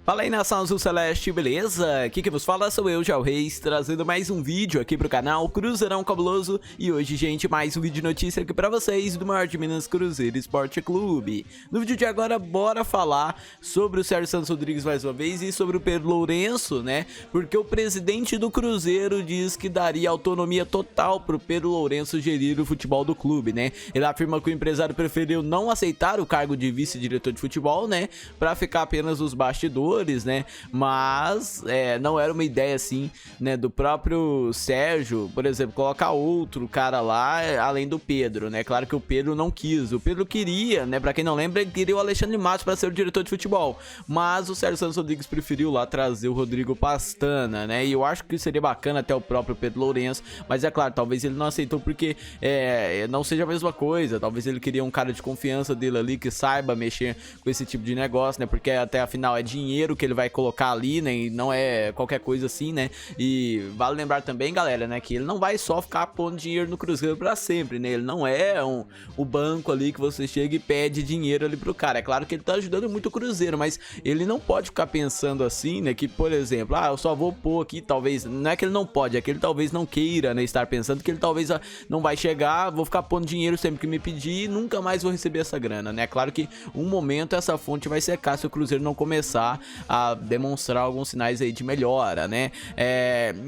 Fala aí, nação azul celeste, beleza? Aqui que vos fala sou eu, Jal Reis, trazendo mais um vídeo aqui pro canal Cruzeirão Cabuloso. E hoje, gente, mais um vídeo de notícia aqui pra vocês do maior de Minas, Cruzeiro Esporte Clube. No vídeo de agora, bora falar sobre o Sérgio Santos Rodrigues mais uma vez e sobre o Pedro Lourenço, né? Porque o presidente do Cruzeiro diz que daria autonomia total pro Pedro Lourenço gerir o futebol do clube, né? Ele afirma que o empresário preferiu não aceitar o cargo de vice-diretor de futebol, né? Pra ficar apenas nos bastidores, né? Mas não era uma ideia assim, né, do próprio Sérgio, por exemplo, colocar outro cara lá além do Pedro, né? Claro que o Pedro não quis, o Pedro queria, né? Pra quem não lembra, ele queria o Alexandre Matos para ser o diretor de futebol, mas o Sérgio Santos Rodrigues preferiu lá trazer o Rodrigo Pastana, né? E eu acho que seria bacana até o próprio Pedro Lourenço, mas é claro, talvez ele não aceitou porque não seja a mesma coisa, talvez ele queria um cara de confiança dele ali que saiba mexer com esse tipo de negócio, né? Porque até afinal é dinheiro que ele vai colocar ali, né, e não é qualquer coisa assim, né, e vale lembrar também, galera, né, que ele não vai só ficar pondo dinheiro no Cruzeiro pra sempre, né, ele não é o banco ali que você chega e pede dinheiro ali pro cara. É claro que ele tá ajudando muito o Cruzeiro, mas ele não pode ficar pensando assim, né, que, por exemplo, eu só vou pôr aqui, talvez, não é que ele não pode, é que ele talvez não queira, né, estar pensando que ele talvez não vai chegar, vou ficar pondo dinheiro sempre que me pedir e nunca mais vou receber essa grana, né. É claro que um momento essa fonte vai secar se o Cruzeiro não começar a demonstrar alguns sinais aí de melhora, né?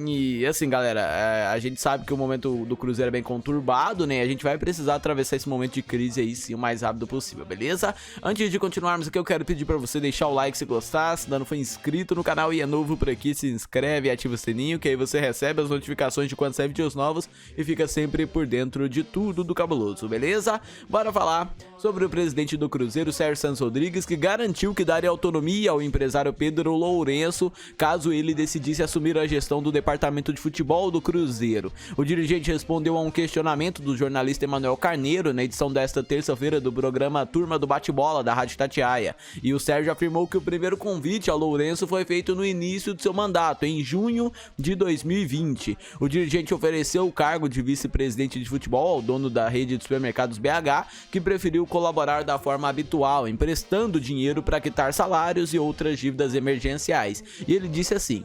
E assim, galera, a gente sabe que o momento do Cruzeiro é bem conturbado, né? A gente vai precisar atravessar esse momento de crise aí sim o mais rápido possível, beleza? Antes de continuarmos aqui, eu quero pedir pra você deixar o like se gostar, se não for inscrito no canal e é novo por aqui, se inscreve e ativa o sininho, que aí você recebe as notificações de quando sair vídeos novos e fica sempre por dentro de tudo do cabuloso, beleza? Bora falar sobre o presidente do Cruzeiro, Sérgio Santos Rodrigues, que garantiu que daria autonomia ao empresário Pedro Lourenço caso ele decidisse assumir a gestão do departamento de futebol do Cruzeiro. O dirigente respondeu a um questionamento do jornalista Emanuel Carneiro na edição desta terça-feira do programa Turma do Bate-Bola da Rádio Itatiaia, e o Sérgio afirmou que o primeiro convite ao Lourenço foi feito no início de seu mandato, em junho de 2020. O dirigente ofereceu o cargo de vice-presidente de futebol ao dono da rede de supermercados BH, que preferiu colaborar da forma habitual, emprestando dinheiro para quitar salários e outras dívidas emergenciais. E ele disse assim: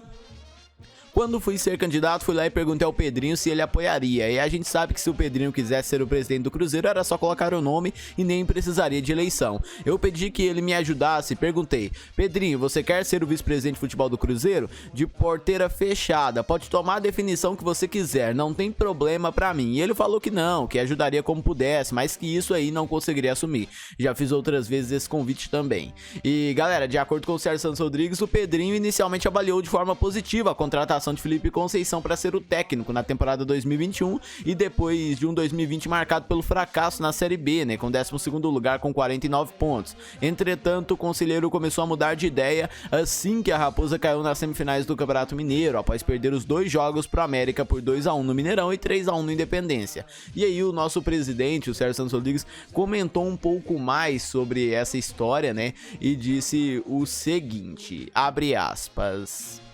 quando fui ser candidato, fui lá e perguntei ao Pedrinho se ele apoiaria, e a gente sabe que se o Pedrinho quisesse ser o presidente do Cruzeiro, era só colocar o nome e nem precisaria de eleição. Eu pedi que ele me ajudasse e perguntei: Pedrinho, você quer ser o vice-presidente de futebol do Cruzeiro? De porteira fechada, pode tomar a definição que você quiser, não tem problema pra mim. E ele falou que não, que ajudaria como pudesse, mas que isso aí não conseguiria assumir. Já fiz outras vezes esse convite também. E galera, de acordo com o Sérgio Santos Rodrigues, o Pedrinho inicialmente avaliou de forma positiva a contratação de Felipe Conceição para ser o técnico na temporada 2021 e depois de um 2020 marcado pelo fracasso na Série B, né, com 12º lugar com 49 pontos. Entretanto, o conselheiro começou a mudar de ideia assim que a Raposa caiu nas semifinais do Campeonato Mineiro, após perder os 2 jogos pro América por 2-1 no Mineirão e 3-1 no Independência. E aí o nosso presidente, o Sérgio Santos Rodrigues, comentou um pouco mais sobre essa história, né, e disse o seguinte, abre aspas: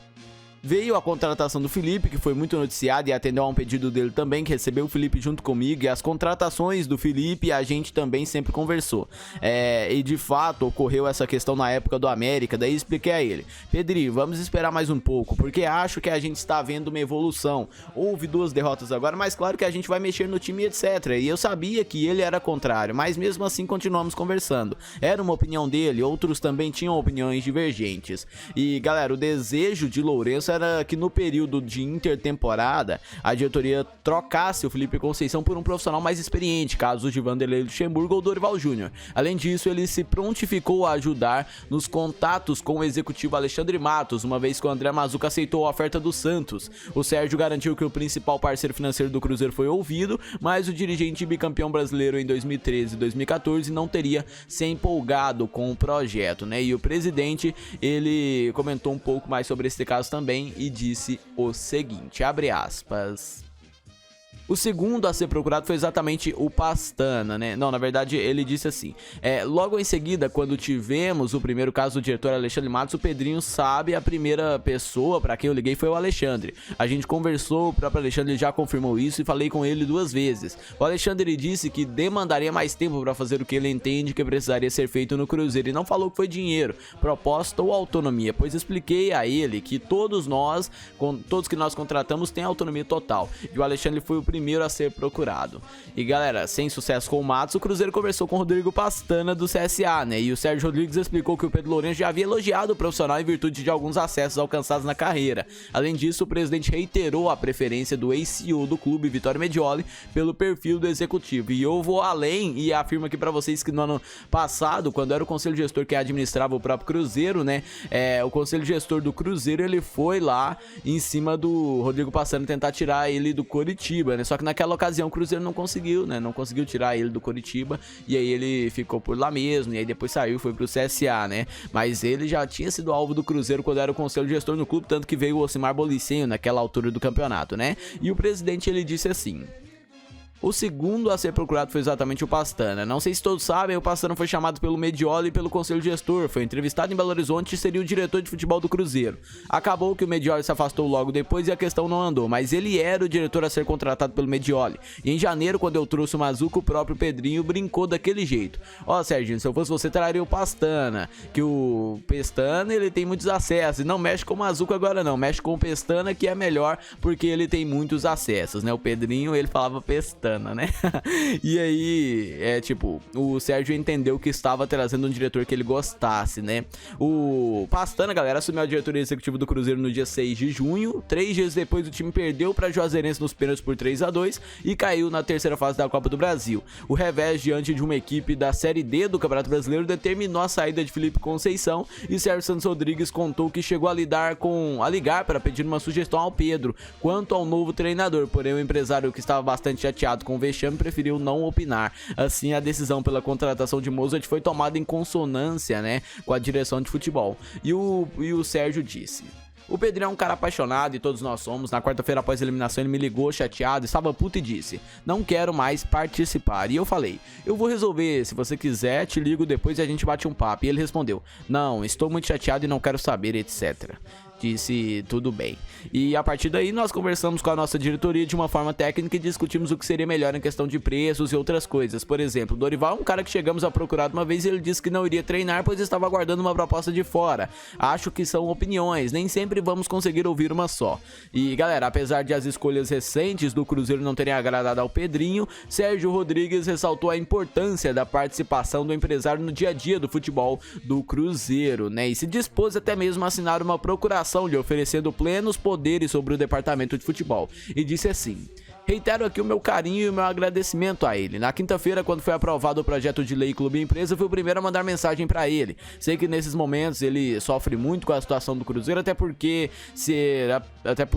veio a contratação do Felipe, que foi muito noticiada, e atendeu a um pedido dele também, que recebeu o Felipe junto comigo, e as contratações do Felipe a gente também sempre conversou. E de fato ocorreu essa questão na época do América, daí expliquei a ele: Pedrinho, vamos esperar mais um pouco, porque acho que a gente está vendo uma evolução. Houve 2 derrotas agora, mas claro que a gente vai mexer no time, etc. E eu sabia que ele era contrário, mas mesmo assim continuamos conversando. Era uma opinião dele, outros também tinham opiniões divergentes. E galera, o desejo de Lourenço era que no período de intertemporada a diretoria trocasse o Felipe Conceição por um profissional mais experiente, casos de Vanderlei Luxemburgo ou Dorival Júnior. Além disso, ele se prontificou a ajudar nos contatos com o executivo Alexandre Matos, uma vez que o André Mazuca aceitou a oferta do Santos. O Sérgio garantiu que o principal parceiro financeiro do Cruzeiro foi ouvido, mas o dirigente bicampeão brasileiro em 2013 e 2014 não teria se empolgado com o projeto, né? E o presidente, ele comentou um pouco mais sobre esse caso também e disse o seguinte, abre aspas: O segundo a ser procurado foi exatamente o Pastana, né? Não, na verdade ele disse assim, logo em seguida, quando tivemos o primeiro caso do diretor Alexandre Matos, o Pedrinho sabe, a primeira pessoa para quem eu liguei foi o Alexandre. A gente conversou, o próprio Alexandre já confirmou isso e falei com ele 2 vezes. O Alexandre disse que demandaria mais tempo para fazer o que ele entende que precisaria ser feito no Cruzeiro e não falou que foi dinheiro, proposta ou autonomia, pois expliquei a ele que todos que nós contratamos têm autonomia total, e o Alexandre foi o primeiro a ser procurado. E galera, sem sucesso com o Matos, o Cruzeiro conversou com o Rodrigo Pastana do CSA, né? E o Sérgio Rodrigues explicou que o Pedro Lourenço já havia elogiado o profissional em virtude de alguns acessos alcançados na carreira. Além disso, o presidente reiterou a preferência do ex-CEO do clube, Vitório Medioli, pelo perfil do executivo. E eu vou além e afirmo aqui pra vocês que no ano passado, quando era o conselho gestor que administrava o próprio Cruzeiro, né? O conselho gestor do Cruzeiro, ele foi lá em cima do Rodrigo Pastana tentar tirar ele do Coritiba, né? Só que naquela ocasião o Cruzeiro não conseguiu, né? Não conseguiu tirar ele do Coritiba, e aí ele ficou por lá mesmo, e aí depois saiu, foi pro CSA, né? Mas ele já tinha sido alvo do Cruzeiro quando era o conselho gestor no clube, tanto que veio o Ocimar Bolicenho naquela altura do campeonato, né? E o presidente, ele disse assim: o segundo a ser procurado foi exatamente o Pastana. Não sei se todos sabem, o Pastana foi chamado pelo Medioli e pelo conselho gestor, foi entrevistado em Belo Horizonte e seria o diretor de futebol do Cruzeiro. Acabou que o Medioli se afastou logo depois e a questão não andou, mas ele era o diretor a ser contratado pelo Medioli. E em janeiro, quando eu trouxe o Mazuco, o próprio Pedrinho brincou daquele jeito: ó, Serginho, se eu fosse você, traria o Pastana, que o Pestana, ele tem muitos acessos, e não mexe com o Mazuco agora não, mexe com o Pestana, que é melhor porque ele tem muitos acessos, né? O Pedrinho, ele falava Pestana, né? E aí, tipo, o Sérgio entendeu que estava trazendo um diretor que ele gostasse, né? O Pastana, galera, assumiu a diretoria executiva do Cruzeiro no dia 6 de junho. 3 dias depois, o time perdeu para Juazeirense nos pênaltis por 3-2 e caiu na terceira fase da Copa do Brasil. O revés diante de uma equipe da Série D do Campeonato Brasileiro determinou a saída de Felipe Conceição, e Sérgio Santos Rodrigues contou que chegou a ligar para pedir uma sugestão ao Pedro quanto ao novo treinador, porém o empresário, que estava bastante chateado com o vexame, preferiu não opinar. Assim, a decisão pela contratação de Mozart foi tomada em consonância, né, com a direção de futebol. E o Sérgio disse: o Pedrinho é um cara apaixonado, e todos nós somos. Na quarta-feira, após a eliminação, ele me ligou chateado, estava puto e disse: não quero mais participar. E eu falei: eu vou resolver, se você quiser, te ligo depois e a gente bate um papo. E ele respondeu: não, estou muito chateado e não quero saber, etc. Disse tudo bem. E a partir daí nós conversamos com a nossa diretoria de uma forma técnica e discutimos o que seria melhor em questão de preços e outras coisas. Por exemplo, o Dorival é um cara que chegamos a procurar uma vez e ele disse que não iria treinar, pois estava aguardando uma proposta de fora. Acho que são opiniões, nem sempre vamos conseguir ouvir uma só. E galera, apesar de as escolhas recentes do Cruzeiro não terem agradado ao Pedrinho, Sérgio Rodrigues ressaltou a importância da participação do empresário no dia a dia do futebol do Cruzeiro, né? E se dispôs até mesmo a assinar uma procuração lhe oferecendo plenos poderes sobre o departamento de futebol, e disse assim: reitero aqui o meu carinho e o meu agradecimento a ele. Na quinta-feira, quando foi aprovado o projeto de lei Clube e Empresa, fui o primeiro a mandar mensagem pra ele. Sei que nesses momentos ele sofre muito com a situação do Cruzeiro, até por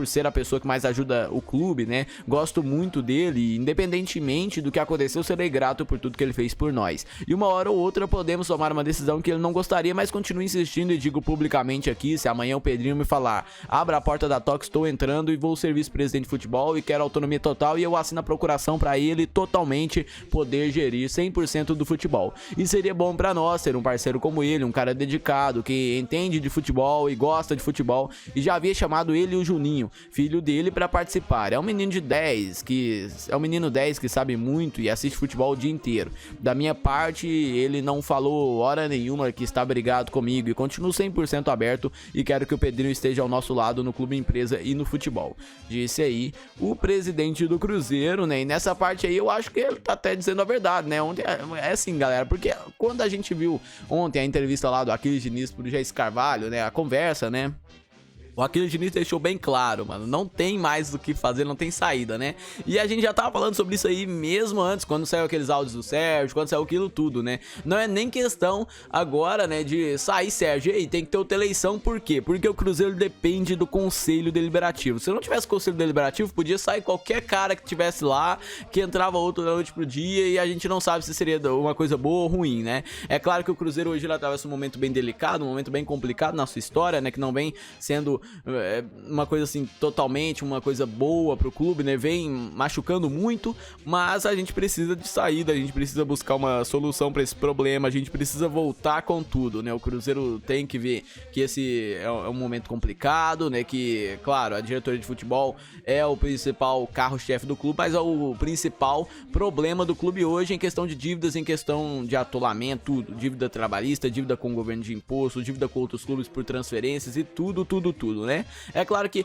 ser a pessoa que mais ajuda o clube, né? Gosto muito dele e, independentemente do que aconteceu, serei grato por tudo que ele fez por nós. E uma hora ou outra podemos tomar uma decisão que ele não gostaria, mas continuo insistindo e digo publicamente aqui: se amanhã o Pedrinho me falar, abra a porta da toca, estou entrando e vou ser vice-presidente de futebol e quero autonomia total, e eu assino a procuração para ele totalmente poder gerir 100% do futebol. E seria bom para nós ter um parceiro como ele, um cara dedicado, que entende de futebol e gosta de futebol, e já havia chamado ele e o Juninho, filho dele, para participar. É um menino de 10 que sabe muito e assiste futebol o dia inteiro. Da minha parte, ele não falou hora nenhuma que está brigado comigo, e continuo 100% aberto e quero que o Pedrinho esteja ao nosso lado no Clube Empresa e no futebol. Disse aí o presidente do Cruzeiro, né? E nessa parte aí eu acho que ele tá até dizendo a verdade, né? Ontem é assim, galera, porque quando a gente viu ontem a entrevista lá do Aquiles Diniz pro Jair Carvalho, né? A conversa, né? O Aquiles Diniz deixou bem claro, mano, não tem mais o que fazer, não tem saída, né? E a gente já tava falando sobre isso aí mesmo antes, quando saiu aqueles áudios do Sérgio, quando saiu aquilo tudo, né? Não é nem questão agora, né, de sair, Sérgio, e tem que ter outra eleição, por quê? Porque o Cruzeiro depende do Conselho Deliberativo. Se não tivesse Conselho Deliberativo, podia sair qualquer cara que tivesse lá, que entrava outro da noite pro dia, e a gente não sabe se seria uma coisa boa ou ruim, né? É claro que o Cruzeiro hoje ele atravessa um momento bem delicado, um momento bem complicado na sua história, né, que não vem sendo uma coisa assim, totalmente uma coisa boa pro clube, né? Vem machucando muito, mas a gente precisa de saída, a gente precisa buscar uma solução pra esse problema, a gente precisa voltar com tudo, né? O Cruzeiro tem que ver que esse é um momento complicado, né? Que, claro, a diretoria de futebol é o principal carro-chefe do clube, mas é o principal problema do clube hoje em questão de dívidas, em questão de atolamento, tudo, dívida trabalhista, dívida com o governo de imposto, dívida com outros clubes por transferências e tudo, né? É claro que,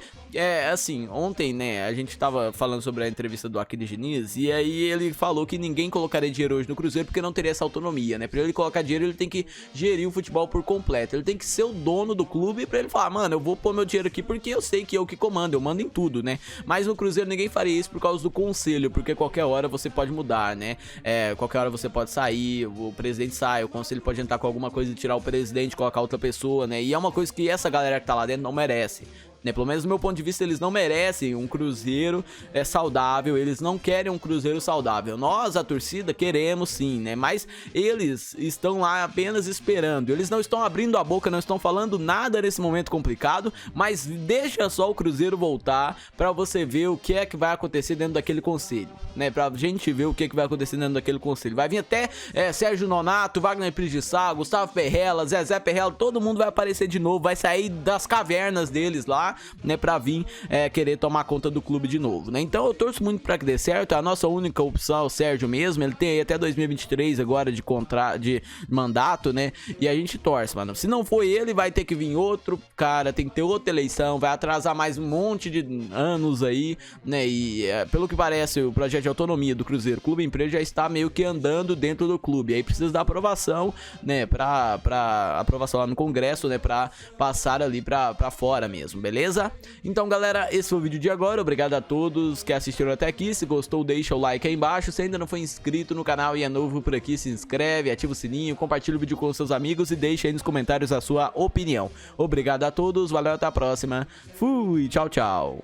assim, ontem, né, a gente tava falando sobre a entrevista do Aquiles Diniz, e aí ele falou que ninguém colocaria dinheiro hoje no Cruzeiro porque não teria essa autonomia, né? Pra ele colocar dinheiro, ele tem que gerir o futebol por completo, ele tem que ser o dono do clube pra ele falar, mano, eu vou pôr meu dinheiro aqui porque eu sei que eu que comando, eu mando em tudo, né? Mas no Cruzeiro ninguém faria isso por causa do conselho, porque qualquer hora você pode mudar, né? Qualquer hora você pode sair, o presidente sai, o conselho pode entrar com alguma coisa e tirar o presidente, colocar outra pessoa, né? E é uma coisa que essa galera que tá lá dentro não merece, né? Pelo menos do meu ponto de vista, eles não merecem um Cruzeiro saudável, eles não querem um Cruzeiro saudável. Nós, a torcida, queremos sim, né? Mas eles estão lá apenas esperando, eles não estão abrindo a boca, não estão falando nada nesse momento complicado, mas deixa só o Cruzeiro voltar pra você ver o que é que vai acontecer dentro daquele conselho, né? Pra gente ver o que é que vai acontecer dentro daquele conselho. Vai vir até Sérgio Nonato, Wagner Pridissá, Gustavo Perrella, Zezé Perrella, todo mundo vai aparecer de novo, vai sair das cavernas deles lá, né, pra vir querer tomar conta do clube de novo, né? Então eu torço muito pra que dê certo. A nossa única opção é o Sérgio mesmo, ele tem aí até 2023 agora de mandato, né? E a gente torce, mano. Se não for ele, vai ter que vir outro cara, tem que ter outra eleição, vai atrasar mais um monte de anos aí, né? E pelo que parece, o projeto de autonomia do Cruzeiro Clube Empresa já está meio que andando dentro do clube, aí precisa da aprovação, né? Pra aprovação lá no Congresso, né? Pra passar ali pra fora mesmo, beleza? Então, galera, esse foi o vídeo de agora. Obrigado a todos que assistiram até aqui. Se gostou, deixa o like aí embaixo. Se ainda não foi inscrito no canal e é novo por aqui, se inscreve, ativa o sininho, compartilha o vídeo com seus amigos e deixa aí nos comentários a sua opinião. Obrigado a todos, valeu, até a próxima. Fui, tchau, tchau.